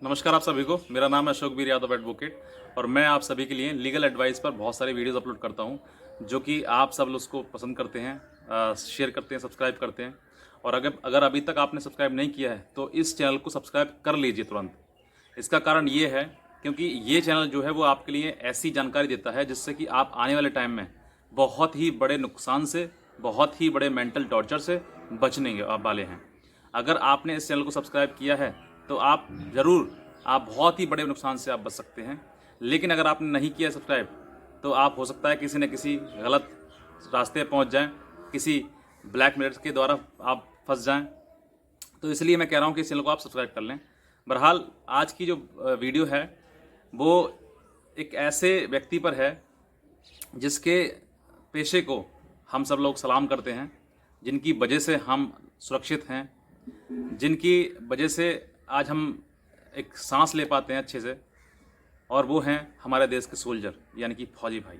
नमस्कार आप सभी को। मेरा नाम है अशोक वीर यादव एडवोकेट और मैं आप सभी के लिए लीगल एडवाइस पर बहुत सारे वीडियोस अपलोड करता हूं जो कि आप सब लोग उसको पसंद करते हैं, शेयर करते हैं, सब्सक्राइब करते हैं। और अगर अभी तक आपने सब्सक्राइब नहीं किया है तो इस चैनल को सब्सक्राइब कर लीजिए तुरंत। इसका कारण ये है क्योंकि ये चैनल जो है वो आपके लिए ऐसी जानकारी देता है जिससे कि आप आने वाले टाइम में बहुत ही बड़े नुकसान से, बहुत ही बड़े मेंटल टॉर्चर से बचने वाले हैं। अगर आपने इस चैनल को सब्सक्राइब किया है तो आप ज़रूर, आप बहुत ही बड़े नुकसान से आप बच सकते हैं। लेकिन अगर आपने नहीं किया सब्सक्राइब तो आप हो सकता है किसी न किसी गलत रास्ते पहुंच जाएं, किसी ब्लैकमेलर के द्वारा आप फंस जाएं। तो इसलिए मैं कह रहा हूं कि इस चैनल को आप सब्सक्राइब कर लें। बहरहाल आज की जो वीडियो है वो एक ऐसे व्यक्ति पर है जिसके पेशे को हम सब लोग सलाम करते हैं, जिनकी वजह से हम सुरक्षित हैं, जिनकी वजह से आज हम एक सांस ले पाते हैं अच्छे से, और वो हैं हमारे देश के सोल्जर यानी कि फौजी भाई।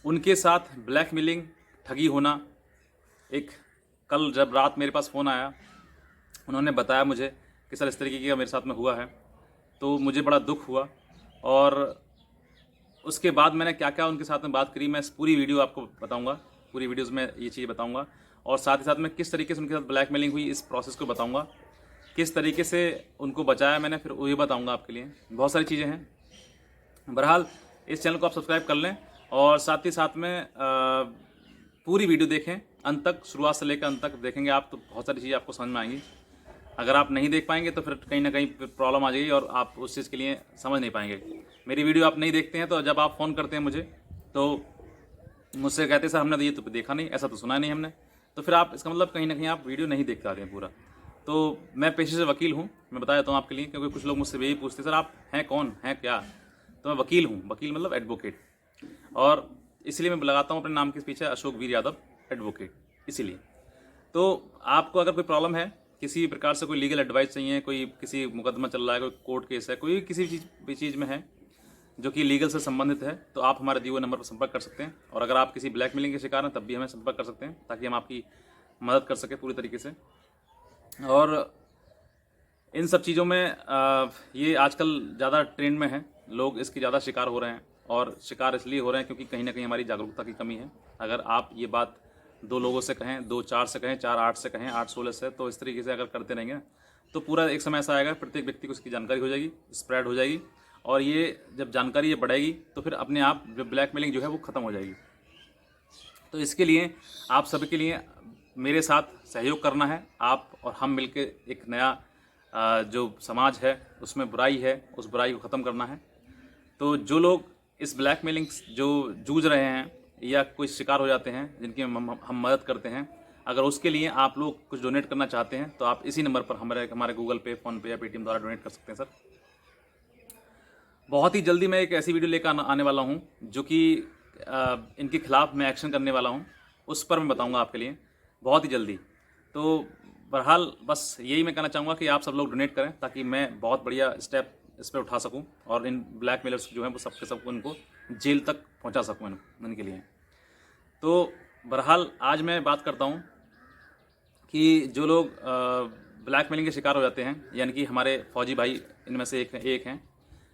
उनके साथ ब्लैकमेलिंग, ठगी होना। एक कल जब रात मेरे पास फ़ोन आया, उन्होंने बताया मुझे कि सर इस तरीके का मेरे साथ में हुआ है, तो मुझे बड़ा दुख हुआ। और उसके बाद मैंने क्या क्या उनके साथ में बात करी, मैं इस पूरी वीडियो आपको बताऊंगा, पूरी वीडियोस में ये चीज़ बताऊंगा। और साथ ही साथ मैं किस तरीके से उनके साथ ब्लैकमेलिंग हुई इस प्रोसेस को बताऊंगा, किस तरीके से उनको बचाया मैंने, फिर वही बताऊंगा आपके लिए। बहुत सारी चीज़ें हैं। बहरहाल इस चैनल को आप सब्सक्राइब कर लें और साथ ही साथ में पूरी वीडियो देखें अंत तक, शुरुआत से लेकर अंत तक देखेंगे आप तो बहुत सारी चीज़ें आपको समझ में आएंगी। अगर आप नहीं देख पाएंगे तो फिर कहीं ना कहीं प्रॉब्लम आ जाएगी और आप उस चीज़ के लिए समझ नहीं पाएंगे। मेरी वीडियो आप नहीं देखते हैं तो जब आप फ़ोन करते हैं मुझे तो मुझसे कहते हैं सर हमने तो ये तो देखा नहीं, ऐसा तो सुना नहीं हमने। तो फिर आप, इसका मतलब कहीं ना कहीं आप वीडियो नहीं देख पाते हैं पूरा। तो मैं पेशे से वकील हूँ, मैं बता देता हूँ आपके लिए, क्योंकि कुछ लोग मुझसे यही पूछते हैं सर आप हैं कौन, हैं क्या। तो मैं वकील हूँ, वकील मतलब एडवोकेट, और इसलिए मैं लगाता हूँ अपने नाम के पीछे अशोक वीर यादव एडवोकेट, इसीलिए। तो आपको अगर कोई प्रॉब्लम है, किसी प्रकार से कोई लीगल एडवाइस चाहिए, कोई किसी मुकदमा चल रहा है, कोई कोर्ट केस है, कोई किसी चीज़ में है जो कि लीगल से संबंधित है, तो आप हमारे दिए हुए नंबर पर संपर्क कर सकते हैं। और अगर आप किसी ब्लैकमेलिंग के शिकार हैं तब भी हमें संपर्क कर सकते हैं, ताकि हम आपकी मदद कर सकें पूरी तरीके से। और इन सब चीज़ों में ये आजकल ज़्यादा ट्रेंड में है, लोग इसके ज़्यादा शिकार हो रहे हैं। और शिकार इसलिए हो रहे हैं क्योंकि कहीं ना कहीं हमारी जागरूकता की कमी है। अगर आप ये बात 2 लोगों से कहें, 2 4 से कहें, 4 8 से कहें, 8 16 से, तो इस तरीके से अगर करते रहेंगे तो पूरा एक समय ऐसा आएगा प्रत्येक व्यक्ति को इसकी जानकारी हो जाएगी, स्प्रेड हो जाएगी। और ये जब जानकारी ये बढ़ेगी तो फिर अपने आप जो ब्लैकमेलिंग जो है वो ख़त्म हो जाएगी। तो इसके लिए आप सभी के लिए मेरे साथ सहयोग करना है। आप और हम मिलकर एक नया जो समाज है उसमें बुराई है, उस बुराई को ख़त्म करना है। तो जो लोग इस ब्लैकमेलिंग जो जूझ रहे हैं या कोई शिकार हो जाते हैं, जिनकी हम मदद करते हैं, अगर उसके लिए आप लोग कुछ डोनेट करना चाहते हैं तो आप इसी नंबर पर हमारे गूगल पे, फ़ोन पे या पेटीएम द्वारा डोनेट कर सकते हैं सर। बहुत ही जल्दी मैं एक ऐसी वीडियो लेकर आने वाला हूँ जो कि इनके खिलाफ मैं एक्शन करने वाला हूँ, उस पर मैं बताऊँगा आपके लिए बहुत ही जल्दी। तो बहरहाल बस यही मैं कहना चाहूँगा कि आप सब लोग डोनेट करें ताकि मैं बहुत बढ़िया स्टेप इस पर उठा सकूं और इन ब्लैकमेलर्स जो हैं वो सबके सबको इनको जेल तक पहुंचा सकूं इनके लिए। तो बहरहाल आज मैं बात करता हूं कि जो लोग ब्लैकमेलिंग के शिकार हो जाते हैं, यानी कि हमारे फौजी भाई इनमें से एक हैं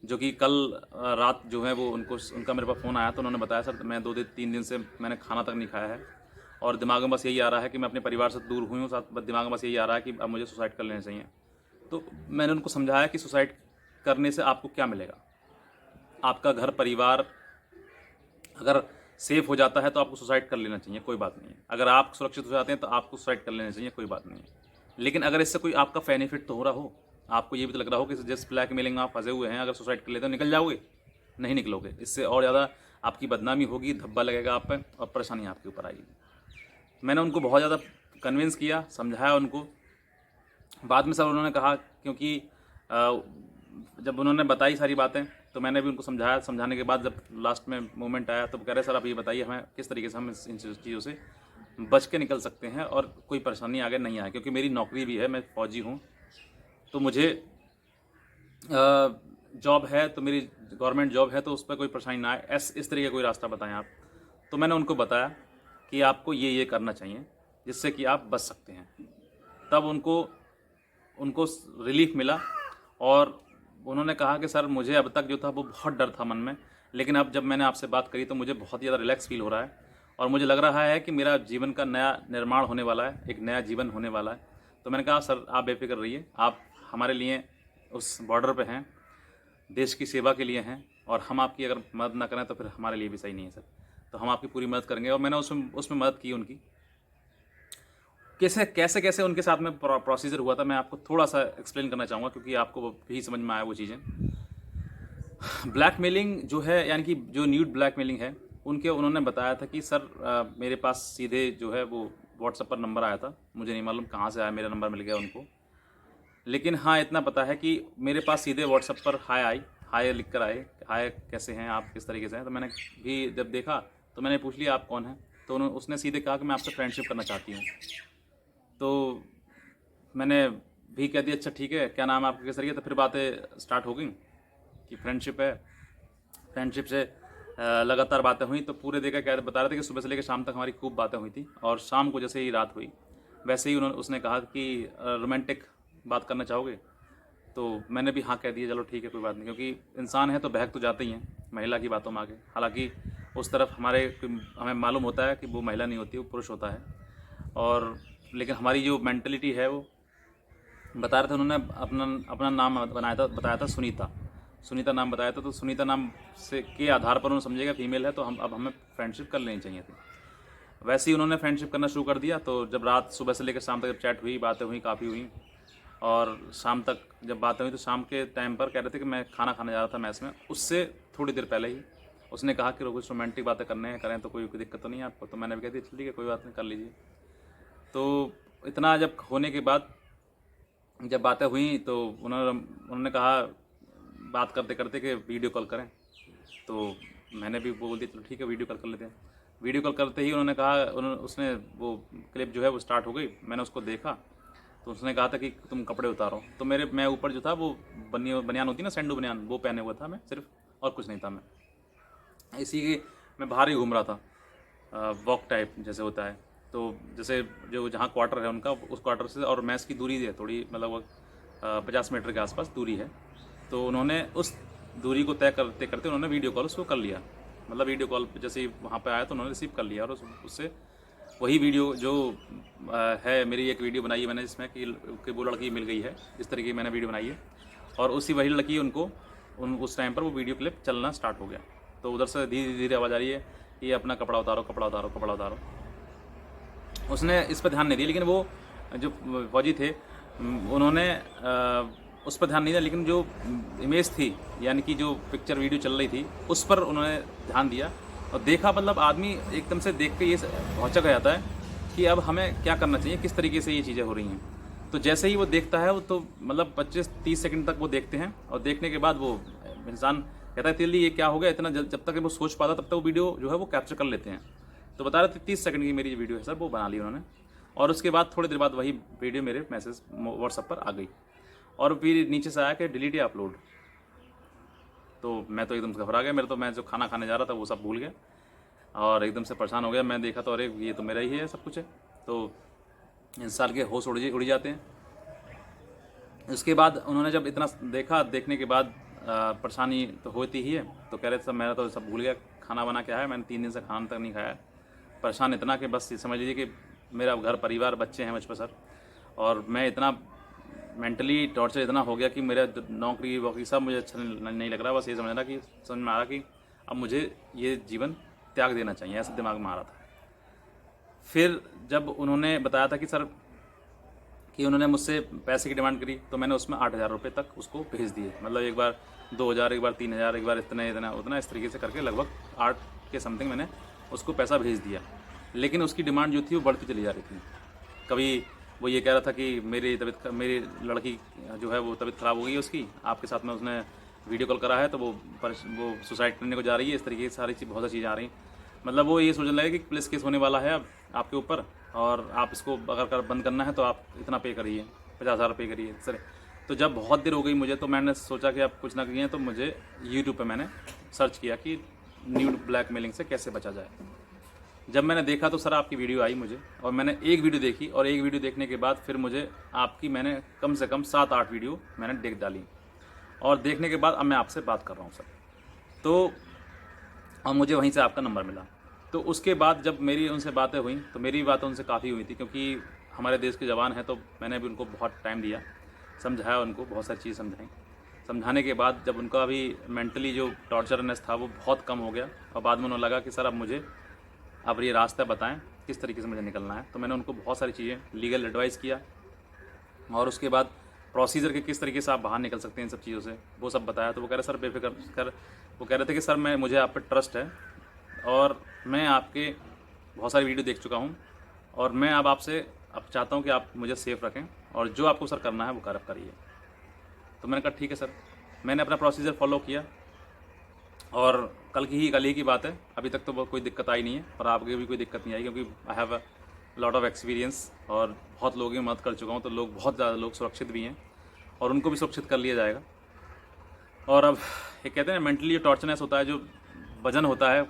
जो कि कल रात जो है वो उनका मेरे पास फ़ोन आया, तो उन्होंने बताया सर मैं 3 दिन से मैंने खाना तक नहीं खाया है और दिमाग में बस यही आ रहा है कि मैं अपने परिवार से दूर हुई हूँ, साथ दिमाग में बस यही आ रहा है कि अब मुझे सुसाइड कर लेना चाहिए। तो मैंने उनको समझाया कि सुसाइड करने से आपको क्या मिलेगा। आपका घर परिवार अगर सेफ हो जाता है तो आपको सुसाइड कर लेना चाहिए, कोई बात नहीं है। अगर आप सुरक्षित हो जाते हैं तो आपको सुसाइड कर लेना चाहिए, कोई बात नहीं है। लेकिन अगर इससे कोई आपका बेनिफिट तो हो रहा हो, आपको ये भी तो लग रहा हो कि जिस ब्लैकमेलिंग में आप फंसे हुए हैं, अगर सुसाइड कर लेते हो निकल जाओगे, नहीं निकलोगे। इससे और ज़्यादा आपकी बदनामी होगी, धब्बा लगेगा आप पर और परेशानी आपके ऊपर आएगी। मैंने उनको बहुत ज़्यादा कन्विंस किया, समझाया उनको। बाद में सर उन्होंने कहा, क्योंकि जब उन्होंने बताई सारी बातें तो मैंने भी उनको समझाया। समझाने के बाद जब लास्ट में मोमेंट आया तो कह रहे सर आप ये बताइए हमें किस तरीके से हम इन चीज़ों से बच के निकल सकते हैं और कोई परेशानी आगे नहीं आए, क्योंकि मेरी नौकरी भी है, मैं फ़ौजी हूँ, तो मुझे जॉब है, तो मेरी गवर्नमेंट जॉब है, तो उस पर कोई परेशानी ना आए, इस तरीके का कोई रास्ता बताएं आप। तो मैंने उनको बताया कि आपको ये करना चाहिए जिससे कि आप बच सकते हैं। तब उनको रिलीफ मिला और उन्होंने कहा कि सर मुझे अब तक जो था वो बहुत डर था मन में, लेकिन अब जब मैंने आपसे बात करी तो मुझे बहुत ज़्यादा रिलैक्स फील हो रहा है और मुझे लग रहा है कि मेरा जीवन का नया निर्माण होने वाला है, एक नया जीवन होने वाला है। तो मैंने कहा सर आप बेफिक्र रहिए, आप हमारे लिए उस बॉर्डर पे हैं, देश की सेवा के लिए हैं और हम आपकी अगर मदद ना करें तो फिर हमारे लिए भी सही नहीं है सर। तो हम आपकी पूरी मदद करेंगे और मैंने उसमें मदद की उनकी। कैसे कैसे कैसे उनके साथ में प्रोसीजर हुआ था मैं आपको थोड़ा सा एक्सप्लेन करना चाहूँगा, क्योंकि आपको भी समझ में आया वो चीज़ें। ब्लैकमेलिंग जो है, यानी कि जो न्यूड ब्लैकमेलिंग है, उन्होंने बताया था कि सर मेरे पास सीधे जो है वो व्हाट्सएप पर नंबर आया था, मुझे नहीं मालूम कहाँ से आया, मेरा नंबर मिल गया उनको। लेकिन हाँ इतना पता है कि मेरे पास सीधे व्हाट्सएप पर हाय लिख कर आए, हाय कैसे हैं आप, किस तरीके से हैं। तो मैंने भी जब देखा तो मैंने पूछ लिया आप कौन हैं, तो उसने सीधे कहा कि मैं आपसे फ्रेंडशिप करना चाहती हूँ। तो मैंने भी कह दिया अच्छा ठीक है, क्या नाम है आपका, किस तरीके। तो फिर बातें स्टार्ट हो गई कि फ्रेंडशिप है। फ्रेंडशिप से लगातार बातें हुई, तो पूरे देखा क्या बता रहे थे कि सुबह से लेकर शाम तक हमारी खूब बातें हुई थी और शाम को जैसे ही रात हुई वैसे ही उसने कहा कि रोमांटिक बात करना चाहोगे। तो मैंने भी हाँ कह दिया, चलो ठीक है कोई बात नहीं, क्योंकि इंसान है तो बहक तो जाते ही हैं महिला की बातों में आगे। हालांकि उस तरफ हमें मालूम होता है कि वो महिला नहीं होती, वो पुरुष होता है। और लेकिन हमारी जो मेंटलिटी है वो बता रहे थे, उन्होंने अपना नाम बताया था सुनीता नाम बताया था। तो सुनीता नाम से के आधार पर उन्होंने समझेगा फीमेल है तो हमें फ्रेंडशिप कर लेनी चाहिए थी। वैसे ही उन्होंने फ्रेंडशिप करना शुरू कर दिया। तो जब रात सुबह से लेकर शाम तक जब चैट हुई, बातें हुई, काफ़ी हुई, और शाम तक जब बातें हुई तो शाम के टाइम पर कह रहे थे कि मैं खाना खाने जा रहा था मैस में, उससे थोड़ी देर पहले ही उसने कहा कि कुछ रोमांटिक बातें करें तो कोई दिक्कत तो नहीं है आपको। तो मैंने भी कह दिया ठीक है कोई बात नहीं, कर लीजिए। तो इतना जब होने के बाद जब बातें हुई तो उन्होंने कहा बात करते करते कि वीडियो कॉल करें। तो मैंने भी बोल दिया चलो ठीक है वीडियो कॉल कर लेते हैं। वीडियो कॉल करते ही उन्होंने कहा, उसने वो क्लिप जो है वो स्टार्ट हो गई, मैंने उसको देखा तो उसने कहा था कि तुम कपड़े उतारो। तो मैं ऊपर जो था वो बनियान होती ना, सैंडो बनियान, वो पहने हुआ था मैं सिर्फ, और कुछ नहीं था। मैं बाहर ही घूम रहा था, वॉक टाइप जैसे होता है। तो जैसे जो जहाँ क्वार्टर है उनका, उस क्वार्टर से और मैस की दूरी है थोड़ी, मतलब 50 मीटर के आसपास दूरी है। तो उन्होंने उस दूरी को तय करते करते उन्होंने वीडियो कॉल उसको कर लिया। मतलब वीडियो कॉल जैसे ही वहाँ पे आया तो उन्होंने रिसीव कर लिया और उससे वही वीडियो जो है, मेरी एक वीडियो बनाई है मैंने जिसमें कि वो लड़की मिल गई है, इस तरीके की मैंने वीडियो बनाई है। और वही लड़की उस टाइम पर वो वीडियो क्लिप चलना स्टार्ट हो गया। तो उधर से धीरे धीरे आवाज़ आ रही है कि अपना कपड़ा उतारो, कपड़ा उतारो, कपड़ा उतारो। उसने इस पर ध्यान नहीं दिया, लेकिन वो जो फौजी थे उन्होंने उस पर ध्यान नहीं दिया, लेकिन जो इमेज थी, यानी कि जो पिक्चर वीडियो चल रही थी, उस पर उन्होंने ध्यान दिया और देखा। मतलब आदमी एकदम से देख के ये भौचक जाता है कि अब हमें क्या करना चाहिए, किस तरीके से ये चीज़ें हो रही हैं। तो जैसे ही वो देखता है, वो तो मतलब 25-30 सेकंड तक वो देखते हैं और देखने के बाद वो इंसान कहता है तेली ये क्या हो गया इतना। जब तक वो सोच पाता तब तक वो वीडियो जो है वो कैप्चर कर लेते हैं। तो बता रहे थे 30 सेकंड की मेरी वीडियो है सर, वो बना ली उन्होंने। और उसके बाद थोड़ी देर बाद वही वीडियो मेरे मैसेज व्हाट्सएप पर आ गई और फिर नीचे से आया कि डिलीट या अपलोड। तो मैं तो एकदम से घबरा गया। मैं जो खाना खाने जा रहा था वो सब भूल गया और एकदम से परेशान हो गया। मैं देखा तो अरे ये तो मेरा ही है सब कुछ है। तो इंसान के होश उड़ जाते हैं। उसके बाद उन्होंने जब इतना देखा, देखने के बाद परेशानी तो होती ही है। तो कह रहे थे सर मेरा तो सब भूल गया, खाना बना क्या है, मैंने 3 दिन से खाना तक नहीं खाया। परेशान इतना कि बस ये समझ लीजिए कि मेरा घर परिवार बच्चे हैं मुझ पर सर, और मैं इतना मेंटली टॉर्चर इतना हो गया कि मेरा नौकरी वोकरी सब मुझे अच्छा नहीं लग रहा। बस ये समझ में आ रहा कि अब मुझे ये जीवन त्याग देना चाहिए, ऐसा दिमाग में आ रहा था। फिर जब उन्होंने बताया था कि सर कि उन्होंने मुझसे पैसे की डिमांड करी, तो मैंने उसमें 8,000 रुपये तक उसको भेज दिए। मतलब एक बार 2,000, एक बार 3,000, एक बार इतना उतना, इस तरीके से करके लगभग 8 के समथिंग मैंने उसको पैसा भेज दिया। लेकिन उसकी डिमांड जो थी वो बढ़ती चली जा रही थी। कभी वो ये कह रहा था कि मेरी लड़की जो है वो तबीयत ख़राब हो गई है उसकी, आपके साथ में उसने वीडियो कॉल करा है तो वो सुसाइड करने को जा रही है। इस तरीके की सारी बहुत सारी चीज़ें आ रही। मतलब वो ये सोचने लगे कि पुलिस केस होने वाला है अब आपके ऊपर, और आप इसको अगर बंद करना है तो आप इतना पे करिए, 50,000 रुपये करिए सर। तो जब बहुत देर हो गई मुझे, तो मैंने सोचा कि अब कुछ ना करिए, तो मुझे यूट्यूब पे मैंने सर्च किया कि न्यूड ब्लैकमेलिंग से कैसे बचा जाए। जब मैंने देखा तो सर आपकी वीडियो आई मुझे, और मैंने एक वीडियो देखी, और एक वीडियो देखने के बाद फिर मैंने कम से कम 7-8 वीडियो मैंने देख डाली। और देखने के बाद अब मैं आपसे बात कर रहा हूँ सर। तो और मुझे वहीं से आपका नंबर मिला। तो उसके बाद जब मेरी उनसे बातें हुई तो मेरी बातें उनसे काफ़ी हुई थी, क्योंकि हमारे देश के जवान हैं, तो मैंने भी उनको बहुत टाइम दिया, समझाया उनको, बहुत सारी चीज़ समझाई। समझाने के बाद जब उनका भी मेंटली जो टॉर्चरनेस था वो बहुत कम हो गया, और बाद में उन्हें लगा कि सर अब ये रास्ता बताएं किस तरीके से मुझे निकलना है। तो मैंने उनको बहुत सारी चीज़ें लीगल एडवाइस किया, और उसके बाद प्रोसीजर के किस तरीके से आप बाहर निकल सकते हैं इन सब चीज़ों से, वो सब बताया। तो वो कह रहे सर बेफिक्र कर, वो कह रहे थे कि सर मुझे आप पे ट्रस्ट है, और मैं आपके बहुत सारी वीडियो देख चुका हूँ, और मैं अब चाहता हूँ कि आप मुझे सेफ़ रखें, और जो आपको सर करना है वो करिए। तो मैंने कहा ठीक है सर। मैंने अपना प्रोसीजर फॉलो किया, और कल ही की बात है, अभी तक तो कोई दिक्कत आई नहीं है, और आपके भी कोई दिक्कत नहीं आई, क्योंकि I have a lot of experience, और बहुत लोगों की मदद कर चुका हूँ। तो बहुत ज़्यादा लोग सुरक्षित भी हैं, और उनको भी सुरक्षित कर लिया जाएगा। और अब ये कहते हैं मेंटली टॉर्चरनेस होता है, जो वजन होता है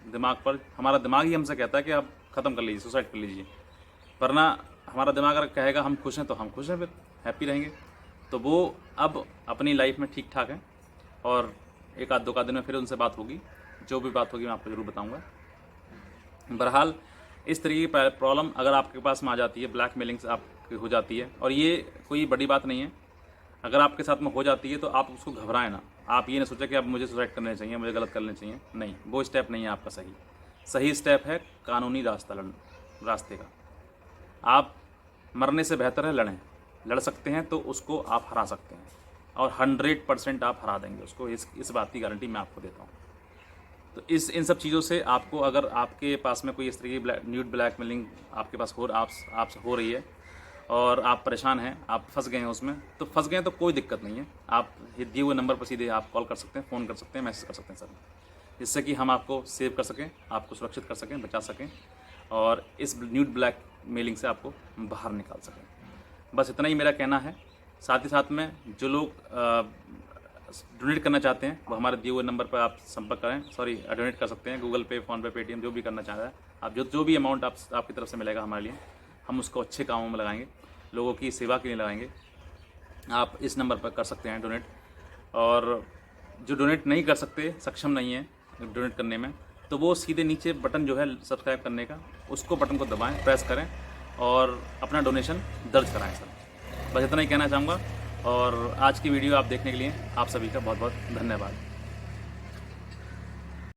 दिमाग पर, हमारा दिमाग ही हमसे कहता है कि आप ख़त्म कर लीजिए, सुसाइड कर लीजिए। वरना हमारा दिमाग अगर कहेगा हम खुश हैं तो हम खुश हैं, फिर हैप्पी रहेंगे। तो वो अब अपनी लाइफ में ठीक ठाक है, और एक आध 2 दिन में फिर उनसे बात होगी, जो भी बात होगी मैं आपको ज़रूर बताऊंगा। बहरहाल इस तरीके की प्रॉब्लम अगर आपके पास में आ जाती है, ब्लैकमेलिंग से आपकी हो जाती है, और ये कोई बड़ी बात नहीं है, अगर आपके साथ में हो जाती है तो आप उसको घबराएं ना। आप ये ना सोचें कि अब मुझे सुसाइड करने चाहिए, मुझे गलत करने चाहिए, नहीं, वो स्टेप नहीं है आपका। सही स्टेप है कानूनी रास्ते का। आप मरने से बेहतर है लड़ सकते हैं तो उसको आप हरा सकते हैं, और 100% आप हरा देंगे उसको, इस बात की गारंटी मैं आपको देता हूँ। तो इन सब चीज़ों से आपको, अगर आपके पास में कोई इस तरह की न्यूड ब्लैकमेलिंग आपके पास आपसे हो रही है, और आप परेशान हैं, आप फंस गए हैं उसमें, तो फंस गए हैं तो कोई दिक्कत नहीं है। आप दिए हुए नंबर पर सीधे आप कॉल कर सकते हैं, फ़ोन कर सकते हैं, मैसेज कर सकते हैं सर, जिससे कि हम आपको सेव कर सकें, आपको सुरक्षित कर सकें, बचा सकें, और इस न्यूड ब्लैकमेलिंग से आपको बाहर निकाल सकें। बस इतना ही मेरा कहना है। साथ ही साथ में जो लोग डोनेट करना चाहते हैं वो हमारे दिए हुए नंबर पर आप संपर्क करें, डोनेट कर सकते हैं, गूगल पे, फ़ोनपे, पेटीएम, जो भी करना चाह रहा है आप, जो भी अमाउंट आपकी तरफ से मिलेगा हमारे लिए, हम उसको अच्छे कामों में लगाएंगे, लोगों की सेवा के लिए लगाएंगे। आप इस नंबर पर कर सकते हैं डोनेट। और जो डोनेट नहीं कर सकते, सक्षम नहीं है डोनेट करने में, तो वो सीधे नीचे बटन जो है सब्सक्राइब करने का, उसको बटन को दबाएं, प्रेस करें, और अपना डोनेशन दर्ज कराएं सर। बस इतना ही कहना चाहूँगा, और आज की वीडियो आप देखने के लिए आप सभी का बहुत बहुत धन्यवाद।